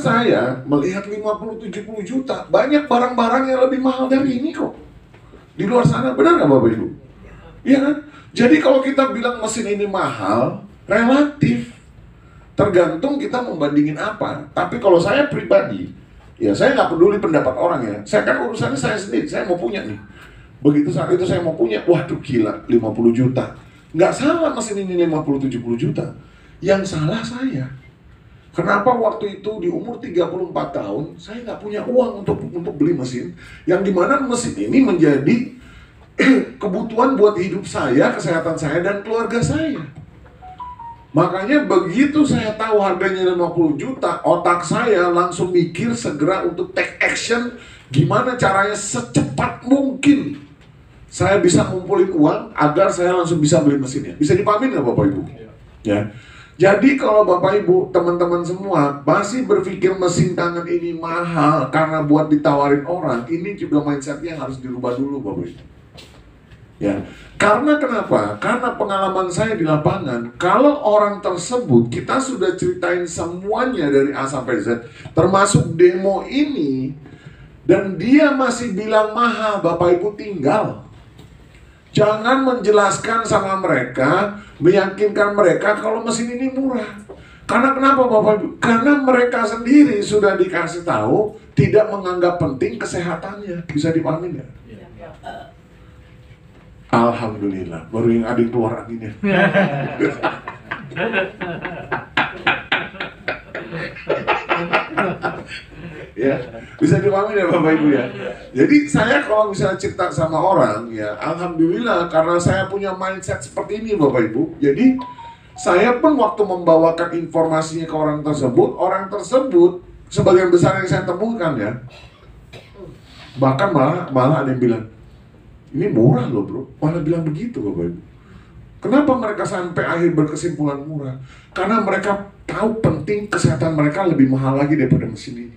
Saya melihat 50-70 juta, banyak barang-barang yang lebih mahal dari ini kok. Di luar sana, benar nggak Bapak Ibu? Iya kan? Jadi kalau kita bilang mesin ini mahal, relatif. Tergantung kita membandingin apa. Tapi kalau saya pribadi, ya saya nggak peduli pendapat orang ya. Saya kan urusannya saya sendiri, saya mau punya nih. Begitu saat itu saya mau punya, waduh gila, 50 juta. Nggak salah mesin ini 50-70 juta. Yang salah saya. Kenapa waktu itu di umur 34 tahun, saya nggak punya uang untuk beli mesin. Yang dimana mesin ini menjadi kebutuhan buat hidup saya, kesehatan saya, dan keluarga saya. Makanya begitu saya tahu harganya 50 juta, otak saya langsung mikir segera untuk take action. Gimana caranya secepat mungkin saya bisa ngumpulin uang agar saya langsung bisa beli mesinnya. Bisa dipahamin nggak Bapak Ibu? Ya. Jadi kalau Bapak Ibu, teman-teman semua masih berpikir mesin tangan ini mahal karena buat ditawarin orang, ini juga mindsetnya harus dirubah dulu Bapak Ibu. Ya, karena kenapa? Karena pengalaman saya di lapangan, kalau orang tersebut kita sudah ceritain semuanya dari A sampai Z, termasuk demo ini, dan dia masih bilang mahal, Bapak Ibu tinggal. Jangan menjelaskan sama mereka, meyakinkan mereka kalau mesin ini murah. Karena kenapa Bapak Ibu? Karena mereka sendiri sudah dikasih tahu tidak menganggap penting kesehatannya. Bisa dipahami nggak? Alhamdulillah, baru yang adik keluar anginnya. Ya, bisa dipahami ya Bapak Ibu ya. Jadi saya kalau misalnya cerita sama orang ya, alhamdulillah karena saya punya mindset seperti ini Bapak Ibu. Jadi saya pun waktu membawakan informasinya ke orang tersebut sebagian besar yang saya temukan ya, bahkan malah ada yang bilang, ini murah loh bro, malah bilang begitu Bapak Ibu. Kenapa mereka sampai akhir berkesimpulan murah? Karena mereka tahu penting kesehatan mereka lebih mahal lagi daripada mesin ini.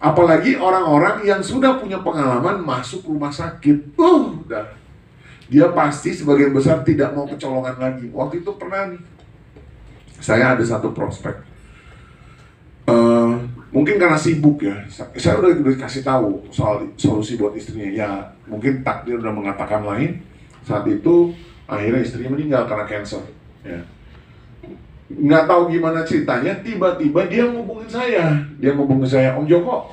Apalagi orang-orang yang sudah punya pengalaman masuk rumah sakit, udah. Dia pasti sebagian besar tidak mau kecolongan lagi. Waktu itu pernah nih, saya ada satu prospek. Mungkin karena sibuk ya, saya udah dikasih tahu soal solusi buat istrinya. Ya, mungkin takdir udah mengatakan lain. Saat itu akhirnya istrinya meninggal karena cancer. Ya. Nggak tahu gimana ceritanya, tiba-tiba dia ngubungin saya. Om Joko,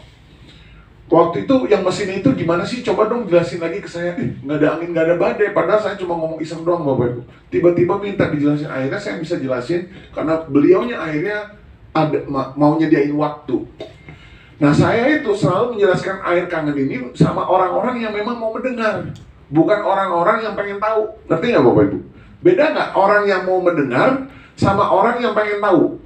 waktu itu yang mesin itu gimana sih? Coba dong jelasin lagi ke saya. Nggak ada angin, nggak ada badai. Padahal saya cuma ngomong iseng doang Bapak Ibu. Tiba-tiba minta dijelasin. Akhirnya saya bisa jelasin karena beliaunya akhirnya mau nyediain waktu. Nah saya itu selalu menjelaskan air kangen ini sama orang-orang yang memang mau mendengar, bukan orang-orang yang pengen tahu. Ngerti nggak Bapak Ibu? Beda nggak orang yang mau mendengar sama orang yang pengen tahu?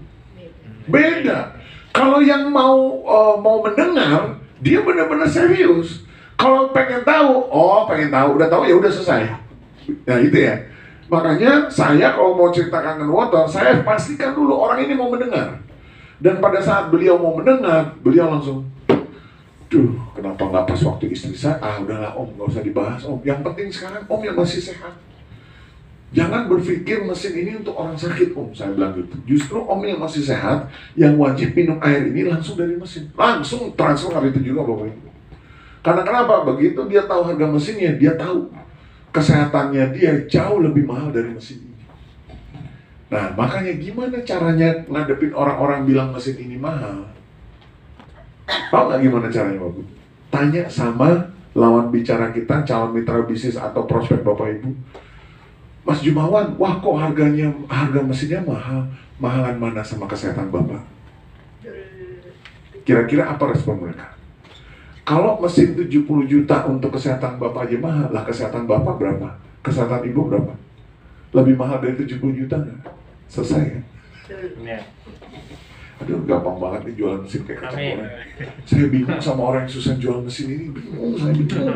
Beda. Kalau yang mau mendengar, dia benar-benar serius. Kalau pengen tahu, udah tahu ya udah selesai. Nah itu ya. Makanya saya kalau mau cerita kangen water, saya pastikan dulu orang ini mau mendengar. Dan pada saat beliau mau mendengar, beliau langsung, kenapa nggak pas waktu istri saya? Udahlah Om, nggak usah dibahas Om. Yang penting sekarang Om yang masih sehat. Jangan berpikir mesin ini untuk orang sakit Om, saya bilang gitu. Justru Om yang masih sehat, yang wajib minum air ini langsung dari mesin. Langsung transfer hari itu juga Bapak Ibu. Karena kenapa? Begitu dia tahu harga mesinnya, dia tahu kesehatannya dia jauh lebih mahal dari mesin ini. Nah, makanya gimana caranya ngadepin orang-orang bilang mesin ini mahal? Tahu nggak gimana caranya Bapak? Tanya sama lawan bicara kita, calon mitra bisnis atau prospek Bapak Ibu. Mas Jumawan, wah kok harga mesinnya mahal? Mahalan mana sama kesehatan Bapak? Kira-kira apa respon mereka? Kalau mesin 70 juta untuk kesehatan Bapak aja mahal, lah kesehatan Bapak berapa? Kesehatan Ibu berapa? Lebih mahal dari 70 juta nggak? Selesai kan? Aduh, gampang banget nih jualan mesin kayak kacang goreng. Saya bingung sama orang yang susah jual mesin ini. Saya bingung.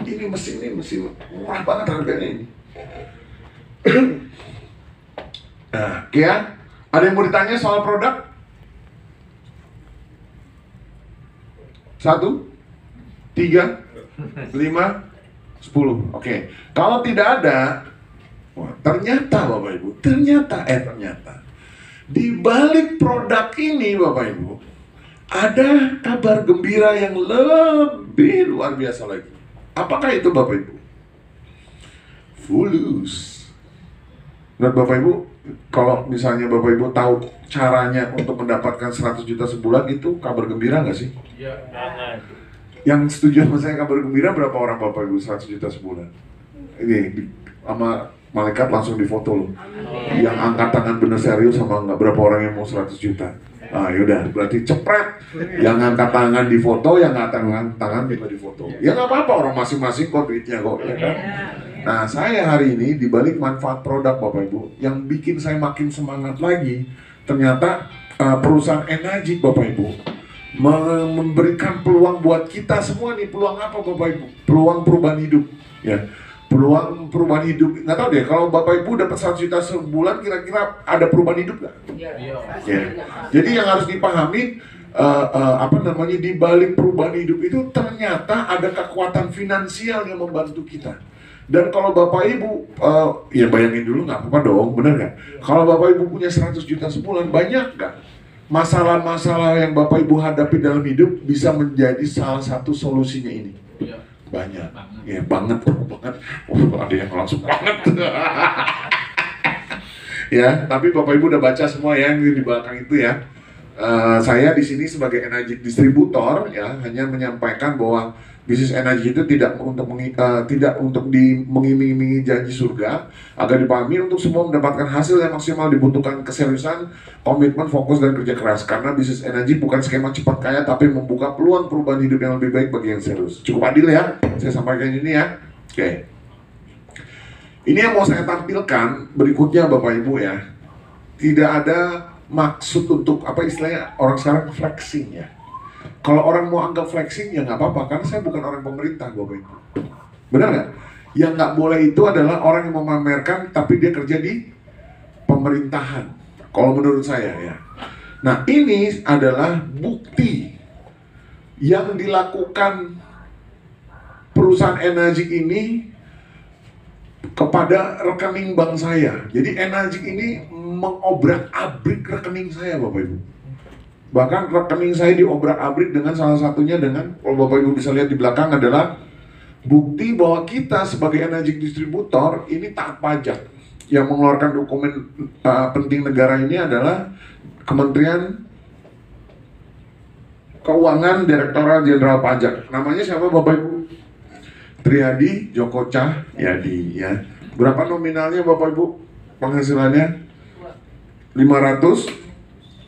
Ini mesin murah banget harganya ini. Nah, ya, ada yang mau ditanya soal produk? 1, 3, 5, 10. Oke. Kalau tidak ada, wah, ternyata Bapak Ibu, ternyata Di balik produk ini Bapak Ibu, ada kabar gembira yang lebih luar biasa lagi. Apakah itu Bapak Ibu? Fulus. Menurut Bapak Ibu, kalau misalnya Bapak Ibu tahu caranya untuk mendapatkan 100 juta sebulan, itu kabar gembira nggak sih? Iya. Yang setuju sama saya kabar gembira berapa orang Bapak Ibu 100 juta sebulan? Ini sama malaikat langsung difoto loh. Yang angkat tangan bener serius sama nggak berapa orang yang mau 100 juta. Ah yaudah, berarti cepret. Yang angkat tangan di foto, yang angkat tangan juga di foto. Ya nggak apa-apa, orang masing-masing kok duitnya kok, ya kan? Nah, saya hari ini dibalik manfaat produk Bapak Ibu, yang bikin saya makin semangat lagi, ternyata perusahaan Enagic Bapak Ibu memberikan peluang buat kita semua nih. Peluang apa Bapak Ibu? Peluang perubahan hidup, ya. Peluang perubahan hidup. Nggak tahu deh, kalau Bapak Ibu dapat 100 juta sebulan, kira-kira ada perubahan hidup nggak? Iya. Ya. Jadi yang harus dipahami, di balik perubahan hidup itu ternyata ada kekuatan finansial yang membantu kita. Dan kalau Bapak Ibu, ya bayangin dulu, nggak apa-apa dong, bener nggak? Kalau Bapak Ibu punya 100 juta sebulan, banyak nggak masalah-masalah yang Bapak Ibu hadapi dalam hidup bisa menjadi salah satu solusinya ini? Banyak, ya banget. Ada yang langsung banget. Ya, tapi Bapak Ibu udah baca semua ya yang di belakang itu ya. Saya di sini sebagai Enagic distributor ya, hanya menyampaikan bahwa bisnis Enagic itu tidak untuk mengiming-imingi janji surga, agar dipahami untuk semua mendapatkan hasil yang maksimal dibutuhkan keseriusan, komitmen, fokus, dan kerja keras. Karena bisnis Enagic bukan skema cepat kaya, tapi membuka peluang perubahan hidup yang lebih baik bagi yang serius. Cukup adil ya, saya sampaikan ini ya. Oke. Ini yang mau saya tampilkan berikutnya Bapak Ibu ya. Tidak ada maksud untuk apa istilahnya orang sekarang flexing ya. Kalau orang mau anggap flexing ya nggak apa-apa, karena saya bukan orang pemerintah Bapak Ibu. Benar nggak? Yang nggak boleh itu adalah orang yang memamerkan tapi dia kerja di pemerintahan. Kalau menurut saya ya. Nah ini adalah bukti yang dilakukan perusahaan Enagic ini kepada rekening bank saya. Jadi Enagic ini mengobrak-abrik rekening saya Bapak Ibu. Bahkan rekening saya diobrak-abrik dengan salah satunya dengan, kalau Bapak Ibu bisa lihat di belakang, adalah bukti bahwa kita sebagai Enagic distributor ini taat pajak. Yang mengeluarkan dokumen penting negara ini adalah Kementerian Keuangan Direktorat Jenderal Pajak. Namanya siapa Bapak Ibu? Triadi Djoko Cahyadi ya. Berapa nominalnya Bapak Ibu penghasilannya? 558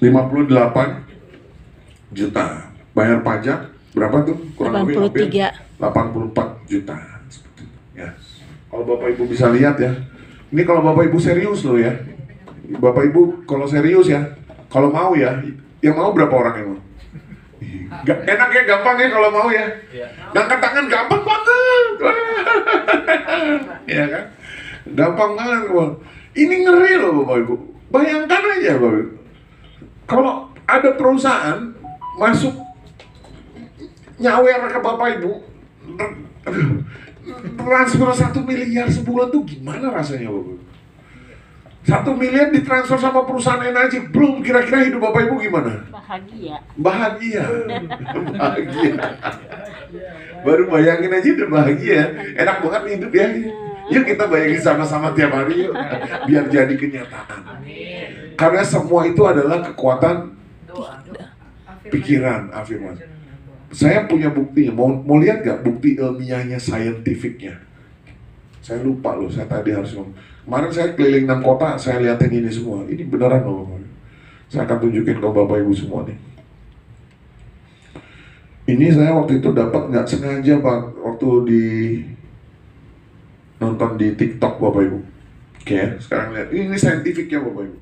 juta. Bayar pajak berapa tuh? Kurang lebih 84 juta. Ya. Kalau Bapak Ibu bisa lihat ya. Ini kalau Bapak Ibu serius loh ya. Bapak Ibu kalau serius ya. Kalau mau ya. Yang mau berapa orang yang mau? Enak ya, gampang ya kalau mau ya. Ngangkat tangan gampang banget. Ya kan? Gampang banget. Ini ngeri loh Bapak Ibu. Bayangkan aja Bapak Ibu. Kalau ada perusahaan masuk nyawer ke Bapak Ibu, transfer 1 miliar sebulan tuh gimana rasanya Bapak Ibu? 1 miliar ditransfer sama perusahaan Enagic, belum kira-kira hidup Bapak Ibu gimana? Bahagia. Bahagia. Bahagia. Baru bayangin aja udah bahagia. Enak banget hidup ya. Yuk kita bayangin sama-sama tiap hari yuk. Biar jadi kenyataan. Karena semua itu adalah kekuatan pikiran, afirmasi. Saya punya buktinya. Mau lihat gak bukti ilmiahnya, scientificnya? Saya lupa loh, saya tadi harus ngomong. Kemarin saya keliling 6 kota, saya liatin ini semua. Ini beneran loh Bapak. Saya akan tunjukin ke Bapak Ibu semua nih. Ini saya waktu itu dapat nggak sengaja Pak, waktu di nonton di TikTok Bapak Ibu. Oke, sekarang lihat. Ini scientificnya Bapak Ibu.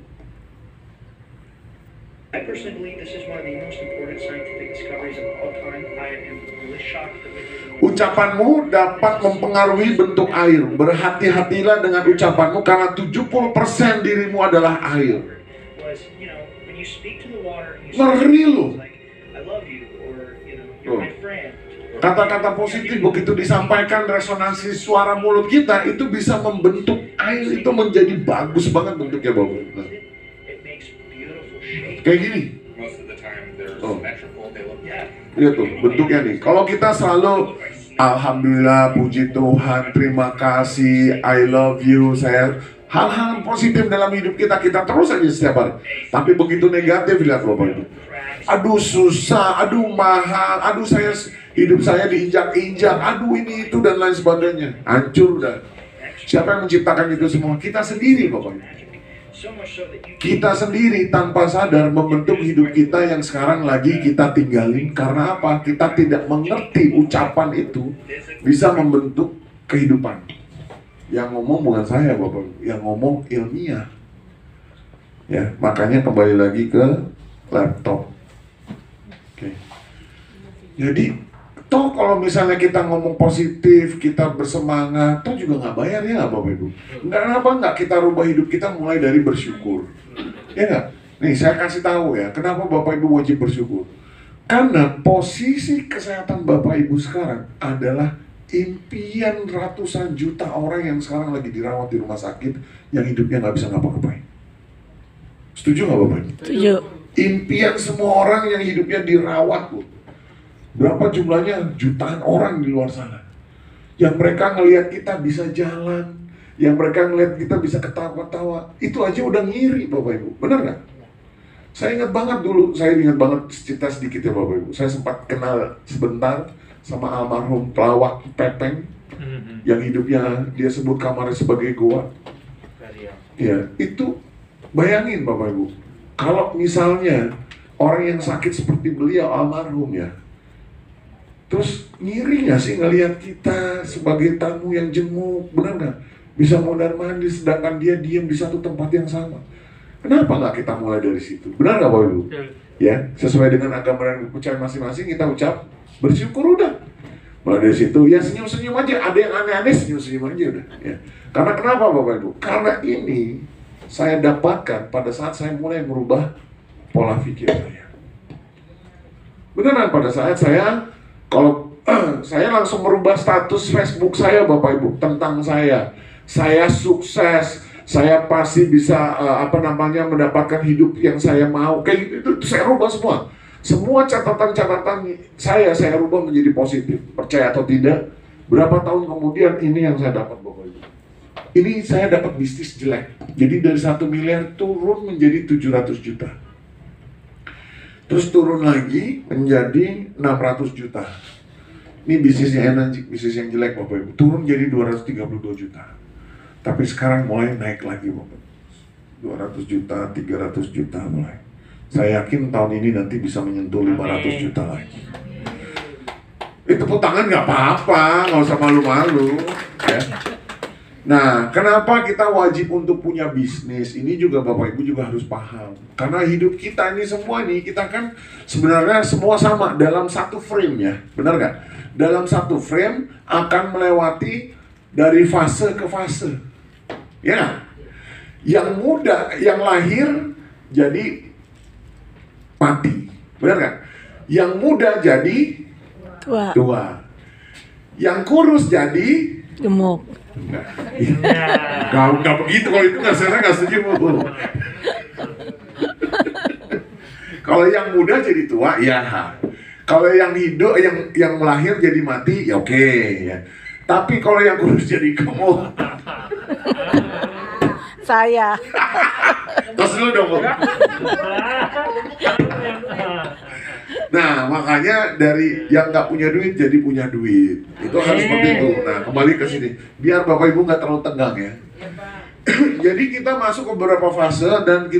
I personally believe this is one of the most important scientific discoveries of all time. I am really shocked that we didn't. Ucapanmu dapat mempengaruhi bentuk air. Berhati-hatilah dengan ucapanmu karena 70% dirimu adalah air. Was, you know, when you speak to the water, you Ngeri loh. like, I love you, or, you know, you're my friend. Kata-kata positif begitu disampaikan, resonansi suara mulut kita itu bisa membentuk air itu menjadi bagus banget bentuknya Bapak. It makes beautiful Kayak gini. Most of the time they're Oh. symmetrical. They look, yeah. Lihat tuh bentuknya nih. Kalau kita selalu alhamdulillah, puji Tuhan, terima kasih, I love you, saya hal-hal positif dalam hidup kita terus aja setiap hari. Tapi begitu negatif, lihat Bapak Ibu. Aduh susah, aduh mahal, aduh hidup saya diinjak-injak, aduh ini itu dan lain sebagainya. Hancur udah. Siapa yang menciptakan itu semua? Kita sendiri Bapak Ibu. Kita sendiri tanpa sadar membentuk hidup kita yang sekarang lagi kita tinggalin. Karena apa? Kita tidak mengerti ucapan itu bisa membentuk kehidupan. Yang ngomong bukan saya Bapak, yang ngomong ilmiah. Ya, makanya kembali lagi ke laptop. Oke. Jadi toh kalau misalnya kita ngomong positif, kita bersemangat, toh juga nggak bayar ya Bapak Ibu. Nggak kita rubah hidup kita mulai dari bersyukur. Ya nggak? Nih saya kasih tahu ya, kenapa Bapak Ibu wajib bersyukur. Karena posisi kesehatan Bapak Ibu sekarang adalah impian ratusan juta orang yang sekarang lagi dirawat di rumah sakit yang hidupnya nggak bisa ngapa-ngapain. Setuju nggak Bapak Ibu? Setuju. Impian semua orang yang hidupnya dirawat loh. Berapa jumlahnya? Jutaan orang di luar sana. Yang mereka ngelihat kita bisa jalan, yang mereka ngelihat kita bisa ketawa-ketawa, itu aja udah ngiri Bapak Ibu. Benar nggak? Saya ingat banget dulu, saya ingat banget cerita sedikit ya Bapak Ibu. Saya sempat kenal sebentar sama almarhum pelawak Pepeng, yang hidupnya dia sebut kamarnya sebagai goa. Ya, itu bayangin Bapak Ibu, kalau misalnya orang yang sakit seperti beliau almarhum ya, terus ngiri nggak sih ngelihat kita sebagai tamu yang jenguk, benar nggak? Bisa mondar mandir sedangkan dia diam di satu tempat yang sama. Kenapa nggak kita mulai dari situ? Benar nggak Bapak Ibu? Ya, sesuai dengan agama dan kepercayaan masing-masing kita ucap bersyukur udah. Mulai dari situ ya senyum-senyum aja. Ada yang aneh-aneh senyum-senyum aja udah. Ya. Karena kenapa Bapak Ibu? Karena ini saya dapatkan pada saat saya mulai merubah pola pikir saya. Beneran pada saat saya kalau saya langsung merubah status Facebook saya Bapak Ibu tentang saya sukses, saya pasti bisa mendapatkan hidup yang saya mau, kayak gitu, itu saya rubah semua catatan-catatan saya rubah menjadi positif, percaya atau tidak. Berapa tahun kemudian ini yang saya dapat Bapak Ibu, ini saya dapat bisnis jelek, jadi dari 1 miliar turun menjadi 700 juta. Terus turun lagi menjadi 600 juta. Ini bisnisnya enak, bisnis yang jelek Bapak Ibu. Turun jadi 232 juta. Tapi sekarang mulai naik lagi Bapak. 200 juta, 300 juta mulai. Saya yakin tahun ini nanti bisa menyentuh 500 juta lagi. Tepuk tangan nggak apa-apa, nggak usah malu-malu. Ya. Nah, kenapa kita wajib untuk punya bisnis? Ini juga Bapak Ibu juga harus paham. Karena hidup kita ini semua nih, kita kan sebenarnya semua sama dalam satu frame ya. Benar nggak? Dalam satu frame akan melewati dari fase ke fase. Ya. Yang muda, yang lahir jadi mati. Benar nggak? Yang muda jadi tua. Yang kurus jadi gemuk. Enggak begitu, kalau itu saya nggak setuju Bu. Kalau yang muda jadi tua ya. Kalau yang hidup yang melahir jadi mati ya oke ya. Tapi kalau yang kurus jadi gemuk. Saya. Tos dulu dong Bu. Nah, makanya dari yang nggak punya duit jadi punya duit. Itu harus seperti itu. Nah, kembali ke sini. Biar Bapak Ibu nggak terlalu tegang ya. Jadi kita masuk ke beberapa fase dan kita